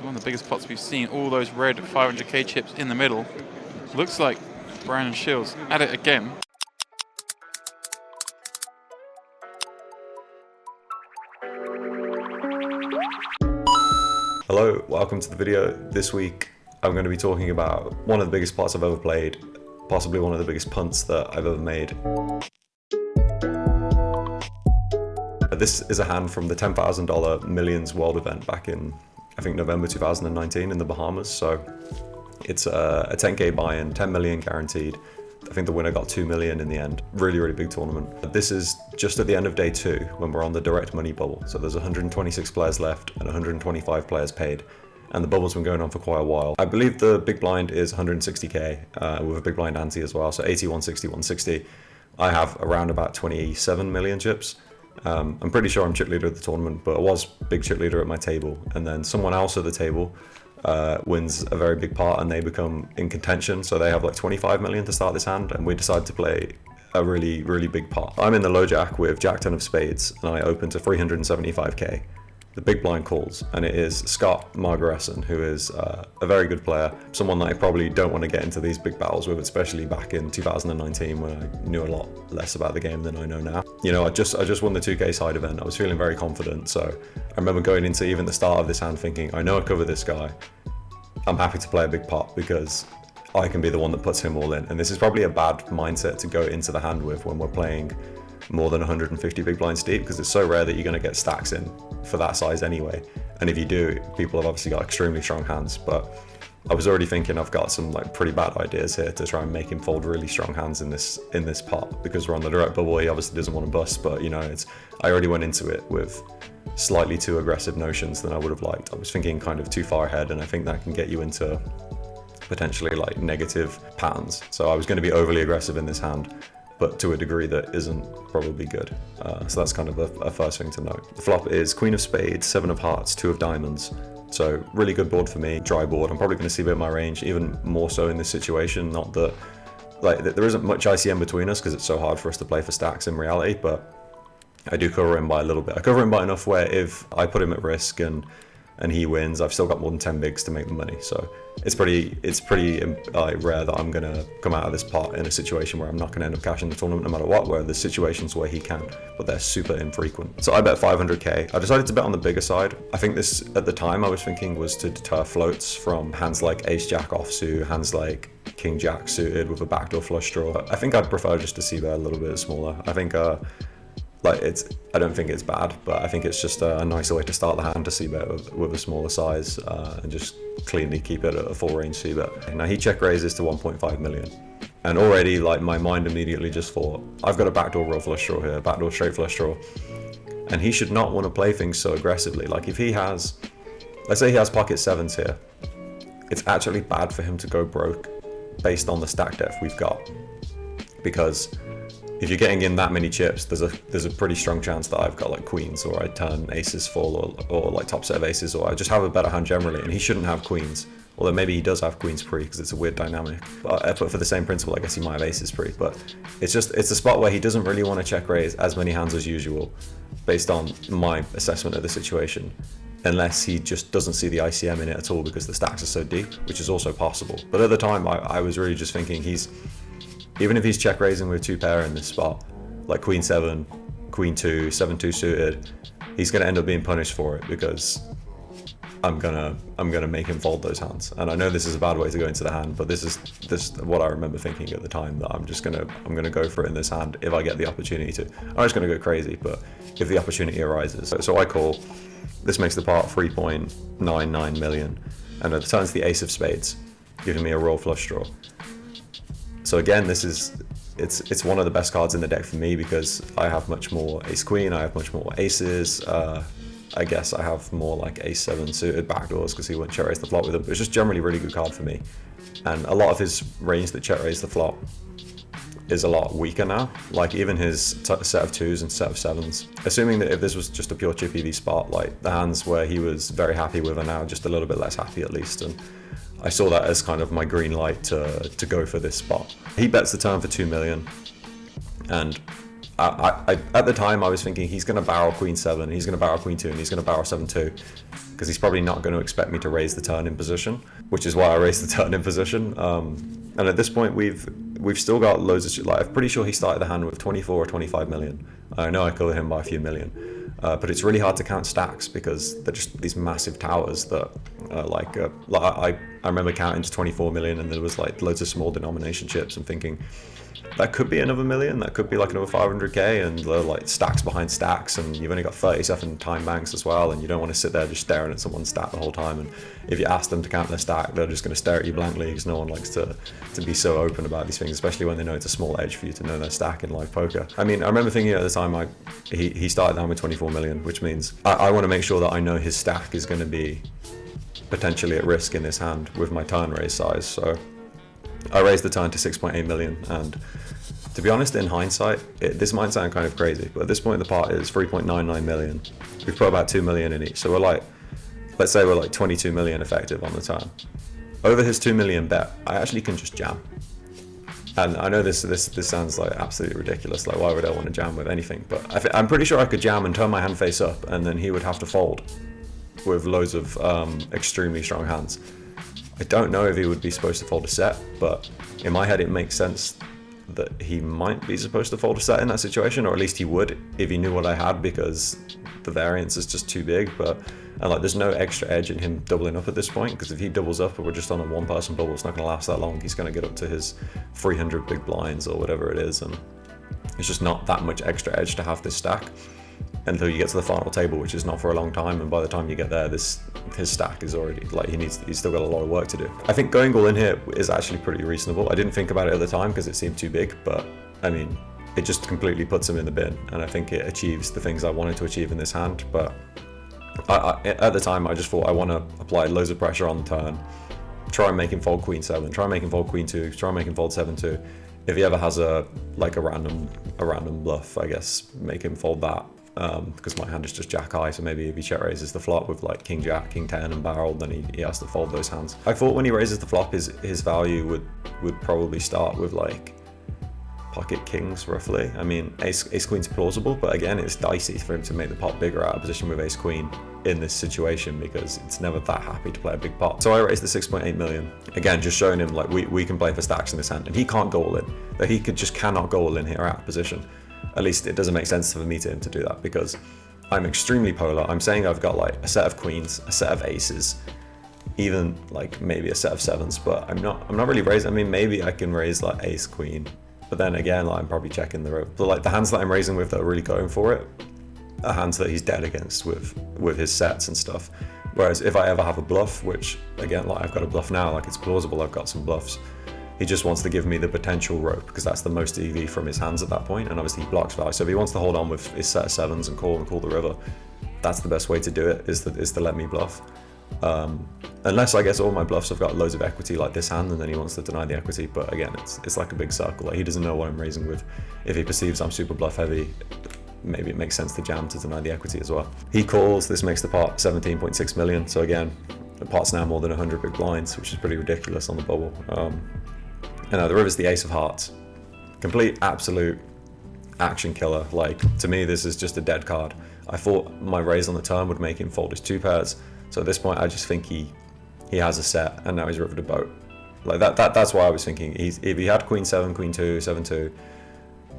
one of the biggest pots we've seen. All those red 500k chips in the middle. Looks like Brandon Shields at it again. Hello, welcome to the video. This week I'm going to be talking about one of the biggest pots I've ever played, possibly one of the biggest punts that I've ever made. This is a hand from the $10,000 Millions World event back in, I think, November 2019 in the Bahamas. So it's a 10k buy-in, 10 million guaranteed. I think the winner got 2 million in the end. Really, really big tournament. This is just at the end of day 2 when we're on the direct money bubble. So there's 126 players left and 125 players paid. And the bubble's been going on for quite a while. I believe the big blind is 160k with a big blind ante as well. So 80, 160, 160. I have around about 27 million chips. I'm pretty sure I'm chip leader of the tournament, but I was big chip leader at my table. And then someone else at the table wins a very big part and they become in contention. So they have like 25 million to start this hand, and we decide to play a really, really big pot. I'm in the low jack with Jack 10 of spades and I open to 375k. The big blind calls, and it is Scott Margaressen, who is a very good player, someone that I probably don't want to get into these big battles with, especially back in 2019 when I knew a lot less about the game than I know now. You know, I just won the 2k side event. I was feeling very confident, so I remember going into even the start of this hand thinking, I know I cover this guy. I'm happy to play a big pot because I can be the one that puts him all in. And this is probably a bad mindset to go into the hand with when we're playing more than 150 big blinds deep, because it's so rare that you're going to get stacks in for that size anyway. And if you do, people have obviously got extremely strong hands. But I was already thinking I've got some like pretty bad ideas here to try and make him fold really strong hands in this pot, because we're on the direct bubble. He obviously doesn't want to bust, but you know, I already went into it with slightly too aggressive notions than I would have liked. I was thinking kind of too far ahead, and I think that can get you into potentially like negative patterns. So I was going to be overly aggressive in this hand, but to a degree that isn't probably good. So that's kind of a first thing to note. The flop is Queen of Spades, 7 of Hearts, 2 of Diamonds. So really good board for me, dry board. I'm probably going to see a bit of my range, even more so in this situation. Not that, like, there isn't much ICM between us because it's so hard for us to play for stacks in reality, but I do cover him by a little bit. I cover him by enough where if I put him at risk and he wins, I've still got more than 10 bigs to make the money. So it's pretty rare that I'm gonna come out of this pot in a situation where I'm not gonna end up cashing the tournament no matter what, where there's situations where he can, but they're super infrequent. So I bet 500k. I decided to bet on the bigger side. I think this, at the time, I was thinking was to deter floats from hands like ace jack offsuit, hands like king jack suited with a backdoor flush draw. I think I'd prefer just to see that a little bit smaller. I think I don't think it's bad, but I think it's just a nicer way to start the hand to c-bet with a smaller size and just cleanly keep it at a full range c-bet. Now he check raises to 1.5 million. And already like my mind immediately just thought, I've got a backdoor roll flush draw here, backdoor straight flush draw. And he should not want to play things so aggressively. Like if he has, let's say he has pocket sevens here, it's actually bad for him to go broke based on the stack depth we've got. Because if you're getting in that many chips, there's a pretty strong chance that I've got like queens, or I turn aces full, or like top set of aces, or I just have a better hand generally, and he shouldn't have queens. Although maybe he does have queens pre, because it's a weird dynamic. But for the same principle, I guess he might have aces pre. But it's a spot where he doesn't really want to check raise as many hands as usual, based on my assessment of the situation, unless he just doesn't see the ICM in it at all because the stacks are so deep, which is also possible. But at the time, I was really just thinking even if he's check raising with 2 pair in this spot, like queen 7, queen 2, 7-2 suited, he's gonna end up being punished for it because I'm gonna make him fold those hands. And I know this is a bad way to go into the hand, but this is what I remember thinking at the time, that I'm gonna go for it in this hand if I get the opportunity to. I'm just gonna go crazy, but if the opportunity arises. So I call. This makes the pot 3.99 million, and it turns the ace of spades, giving me a roll flush draw. So again, it's one of the best cards in the deck for me because I have much more ace queen, I have much more aces. I guess I have more like ace 7 suited backdoors because he won't check raise the flop with them. But it's just generally a really good card for me. And a lot of his range that check raise the flop is a lot weaker now. Like even his set of 2s and set of 7s. Assuming that if this was just a pure chip EV spot, like the hands where he was very happy with are now just a little bit less happy at least. And I saw that as kind of my green light to go for this spot. He bets the turn for 2 million, and I at the time I was thinking he's going to barrel queen 7, he's going to barrel queen 2, and he's going to barrel 7-2. because he's probably not going to expect me to raise the turn in position, which is why I raised the turn in position. And at this point, we've still got loads of shit. Like, I'm pretty sure he started the hand with 24 or 25 million. I know I covered him by a few million, but it's really hard to count stacks because they're just these massive towers that I remember counting to 24 million, and there was like loads of small denomination chips, and thinking that could be another million, that could be like another 500k, and they're like stacks behind stacks, and you've only got 37 time banks as well, and you don't want to sit there just staring at someone's stack the whole time. And if you ask them to count their stack, they're just going to stare at you blankly, because no one likes to be so open about these things, especially when they know it's a small edge for you to know their stack in live poker. I mean, I remember thinking at the time, he started down with 24 million, which means I want to make sure that I know his stack is going to be potentially at risk in this hand with my turn raise size. So I raised the turn to 6.8 million, and to be honest, in hindsight, this might sound kind of crazy, but at this point in the pot is 3.99 million. We've put about 2 million in each, so we're like, let's say we're like 22 million effective on the turn. Over his 2 million bet, I actually can just jam. And I know this sounds like absolutely ridiculous, like why would I want to jam with anything, but I'm pretty sure I could jam and turn my hand face up, and then he would have to fold with loads of extremely strong hands. I don't know if he would be supposed to fold a set, but in my head it makes sense that he might be supposed to fold a set in that situation, or at least he would if he knew what I had, because the variance is just too big. And like, there's no extra edge in him doubling up at this point, because if he doubles up and we're just on a one-person bubble, it's not going to last that long. He's going to get up to his 300 big blinds or whatever it is, and it's just not that much extra edge to have this stack until you get to the final table, which is not for a long time. And by the time you get there, his stack is already like, he's still got a lot of work to do. I think going all in here is actually pretty reasonable. I didn't think about it at the time because it seemed too big, but I mean, it just completely puts him in the bin, and I think it achieves the things I wanted to achieve in this hand. But at the time, I just thought I want to apply loads of pressure on the turn, try and make him fold queen 7, try and make him fold queen 2, try and make him fold 7-2. If he ever has a random bluff, I guess make him fold that. Because my hand is just jack high, so maybe if he check raises the flop with like king jack, king 10 and barrel, then he has to fold those hands. I thought when he raises the flop, his value would probably start with like pocket kings roughly. I mean, ace queen's plausible, but again, it's dicey for him to make the pot bigger out of position with ace queen in this situation, because it's never that happy to play a big pot. So I raised the 6.8 million. Again, just showing him like we can play for stacks in this hand, and he can't go all in. That he just cannot go all in here out of position. At least it doesn't make sense for me to him to do that, because I'm extremely polar. I'm saying I've got like a set of queens, a set of aces, even like maybe a set of sevens, but I'm not really raising. I mean, maybe I can raise like ace queen, but then again, like, I'm probably checking the river. But like the hands that I'm raising with that are really going for it are hands that he's dead against with his sets and stuff. Whereas if I ever have a bluff, which again, like I've got a bluff now, like it's plausible I've got some bluffs, he just wants to give me the potential rope, because that's the most EV from his hands at that point, and obviously he blocks value. So if he wants to hold on with his set of sevens and call the river, that's the best way to do it, is to let me bluff. Unless I guess all my bluffs have got loads of equity like this hand, and then he wants to deny the equity. But again, it's like a big circle. Like, he doesn't know what I'm raising with. If he perceives I'm super bluff heavy, maybe it makes sense to jam to deny the equity as well. He calls. This makes the pot 17.6 million. So again, the pot's now more than 100 big blinds, which is pretty ridiculous on the bubble. And the river's the ace of hearts. Complete, absolute action killer. Like, to me, this is just a dead card. I thought my raise on the turn would make him fold his 2 pairs. So at this point, I just think he has a set, and now he's rivered a boat. Like that's why I was thinking. If he had queen 7, queen 2, 7-2,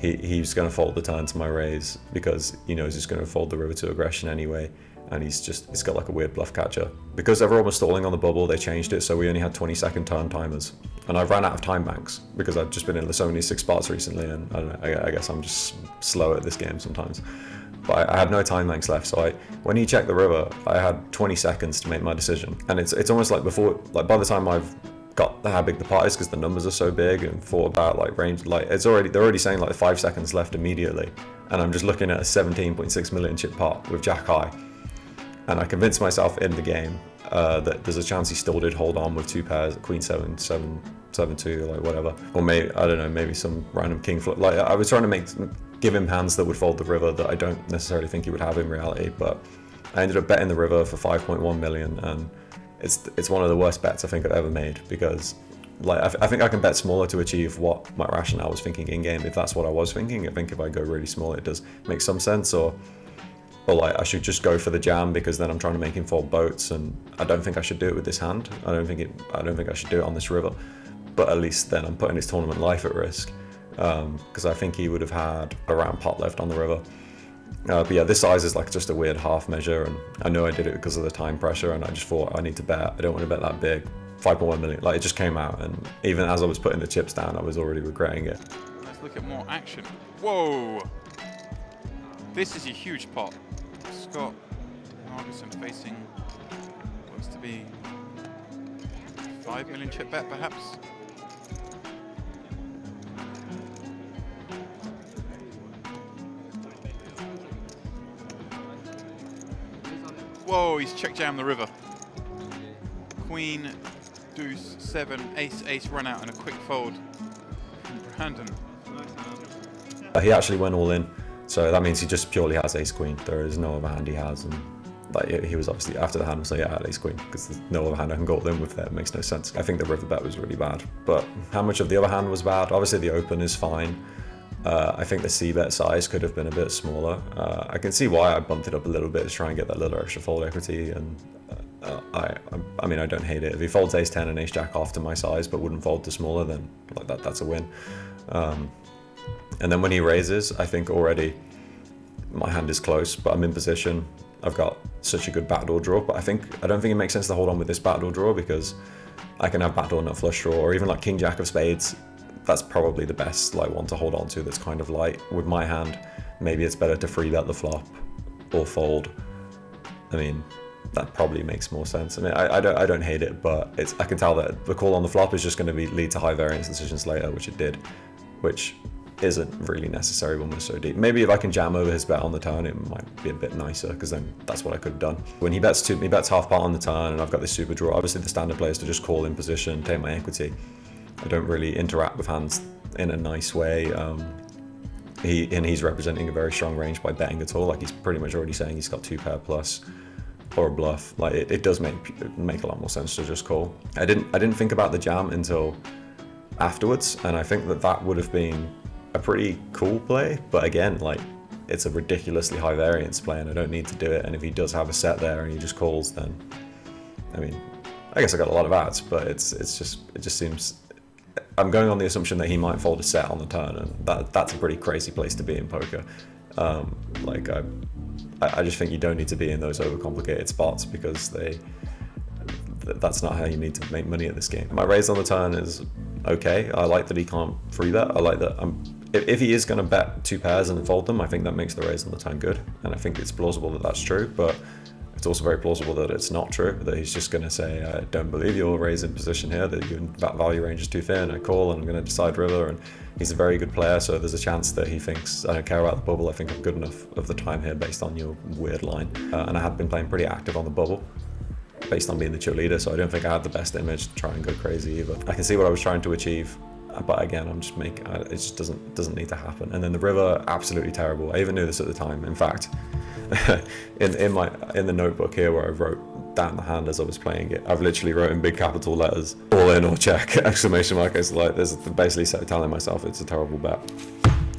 he's going to fold the turn to my raise, because he knows he's going to fold the river to aggression anyway. And it's got like a weird bluff catcher. Because everyone was stalling on the bubble, they changed it, so we only had 20-second turn timers. And I've ran out of time banks, because I've just been in so many 6 spots recently, and I don't know, I guess I'm just slow at this game sometimes. But I had no time banks left, so when he checked the river, I had 20 seconds to make my decision. And it's almost like before, like by the time I've got how big the pot is, because the numbers are so big, and thought about like range, like they're already saying like 5 seconds left immediately, and I'm just looking at a 17.6 million chip pot with jack high. And I convinced myself in the game that there's a chance he still did hold on with 2 pairs, queen 7, 7-2, like whatever. Or maybe, I don't know, maybe some random king flip. Like, I was trying to give him hands that would fold the river that I don't necessarily think he would have in reality. But I ended up betting the river for 5.1 million, and it's one of the worst bets I think I've ever made, because like I think I can bet smaller to achieve what my rationale was thinking in game, if that's what I was thinking. I think if I go really small, it does make some sense. Or or like I should just go for the jam because then I'm trying to make him fold boats, and I don't think I should do it with this hand. I don't think I should do it on this river, but at least then I'm putting his tournament life at risk, because I think he would have had a round pot left on the river. But yeah, this size is like just a weird half measure, and I know I did it because of the time pressure, and I just thought I need to bet. I don't want to bet that big. 5.1 million, like it just came out, and even as I was putting the chips down, I was already regretting it. Let's look at more action. Whoa! This is a huge pot. Scott Marguson facing looks to be 5 million chip bet, perhaps. Whoa, he's check jammed the river. Queen, deuce, 7, ace, ace, run out, and a quick fold from Brandon. He actually went all in, so that means he just purely has ace queen. There is no other hand he has, and like he was obviously after the hand was like, yeah, I had ace queen because there's no other hand I can go all in with. There, it makes no sense. I think the river bet was really bad, but how much of the other hand was bad? Obviously the open is fine. I think the c-bet size could have been a bit smaller. I can see why I bumped it up a little bit to try and get that little extra fold equity, and I mean, I don't hate it. If he folds ace 10 and ace jack off to my size but wouldn't fold to smaller, then like that's a win. And then when he raises, I think already my hand is close, but I'm in position. I've got such a good backdoor draw, but I don't think it makes sense to hold on with this backdoor draw because I can have backdoor nut flush draw, or even like king jack of spades. That's probably the best like one to hold on to that's kind of light. With my hand, maybe it's better to free bet the flop or fold. I mean, that probably makes more sense. I mean, I don't hate it, but I can tell that the call on the flop is just going to lead to high variance decisions later, which it did, which isn't really necessary when we're so deep. Maybe if I can jam over his bet on the turn, it might be a bit nicer, because then that's what I could have done. When he bets half pot on the turn, and I've got this super draw. Obviously, the standard play is to just call in position, take my equity. I don't really interact with hands in a nice way. He's representing a very strong range by betting at all. Like he's pretty much already saying he's got 2 pair plus or a bluff. Like it does make a lot more sense to just call. I didn't think about the jam until afterwards, and I think that would have been a pretty cool play. But again, like it's a ridiculously high variance play, and I don't need to do it. And if he does have a set there and he just calls, then I mean, I guess I got a lot of outs, but it just seems. I'm going on the assumption that he might fold a set on the turn, and that's a pretty crazy place to be in poker. I just think you don't need to be in those overcomplicated spots, because that's not how you need to make money at this game. My raise on the turn is okay. I like that he can't free bet. I like that if he is going to bet 2 pairs and fold them, I think that makes the raise on the turn good, and I think it's plausible that that's true, but it's also very plausible that it's not true, that he's just going to say, I don't believe your raise in position here, that your value range is too thin, I call and I'm going to decide river. And he's a very good player, so there's a chance that he thinks, I don't care about the bubble, I think I'm good enough of the time here based on your weird line. And I had been playing pretty active on the bubble based on being the cheerleader, so I don't think I had the best image to try and go crazy either. I can see what I was trying to achieve, but again, it just doesn't need to happen. And then the river, absolutely terrible. I even knew this at the time. In fact, in the notebook here where I wrote down the hand as I was playing it, I've literally wrote in big capital letters, all in or check, exclamation mark. It's like there's basically telling myself it's a terrible bet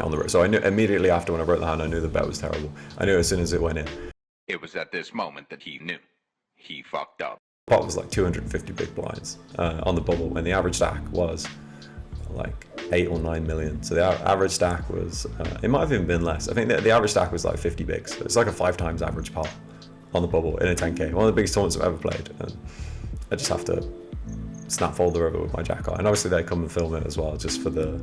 on the river. So I knew immediately after when I wrote the hand, I knew the bet was terrible. I knew as soon as it went in. It was at this moment that he knew he fucked up. Pot was like 250 big blinds on the bubble, when the average stack was like 8 or 9 million. So the average stack was, it might have even been less. I think the average stack was like 50 bigs. So it's like a 5 times average pot on the bubble in a 10K. One of the biggest tournaments I've ever played. And I just have to snap fold the river with my jack eye. And obviously they come and film it as well, just for the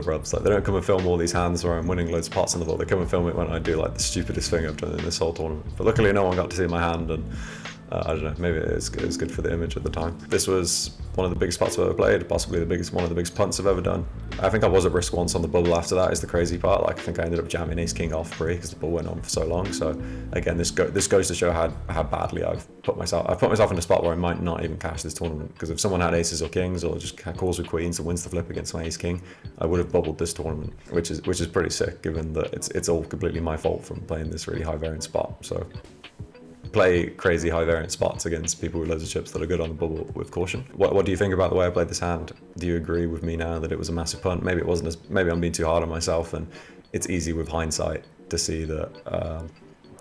rubs. Like they don't come and film all these hands where I'm winning loads of pots on the ball. They come and film it when I do like the stupidest thing I've done in this whole tournament. But luckily no one got to see my hand, and I don't know, maybe it was good for the image at the time. This was one of the biggest pots I've ever played, possibly one of the biggest punts I've ever done. I think I was at risk once on the bubble after that, is the crazy part. Like I think I ended up jamming ace king off pre because the ball went on for so long. So again, this goes to show how badly I've put myself in a spot where I might not even cash this tournament. Because if someone had aces or kings, or just calls with queens and wins the flip against my ace king, I would have bubbled this tournament, which is pretty sick, given that it's all completely my fault from playing this really high variance spot. So play crazy high variance spots against people with loads of chips that are good on the bubble with caution. What do you think about the way I played this hand? Do you agree with me now that it was a massive punt? Maybe it wasn't maybe I'm being too hard on myself, and it's easy with hindsight to see that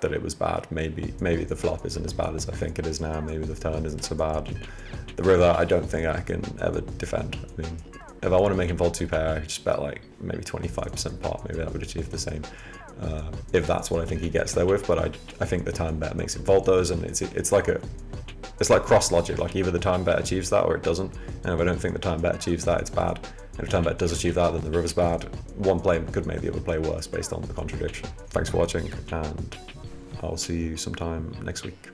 that it was bad. Maybe the flop isn't as bad as I think it is now. Maybe the turn isn't so bad. The river, I don't think I can ever defend. I mean, if I want to make him fold 2-pair, I just bet like maybe 25% pot. Maybe that would achieve the same. If that's what I think he gets there with, but I think the time bet makes him fold those, and it's like cross logic. Like either the time bet achieves that or it doesn't. And if I don't think the time bet achieves that, it's bad. And if time bet does achieve that, then the river's bad. One play could make the other play worse based on the contradiction. Thanks for watching, and I'll see you sometime next week.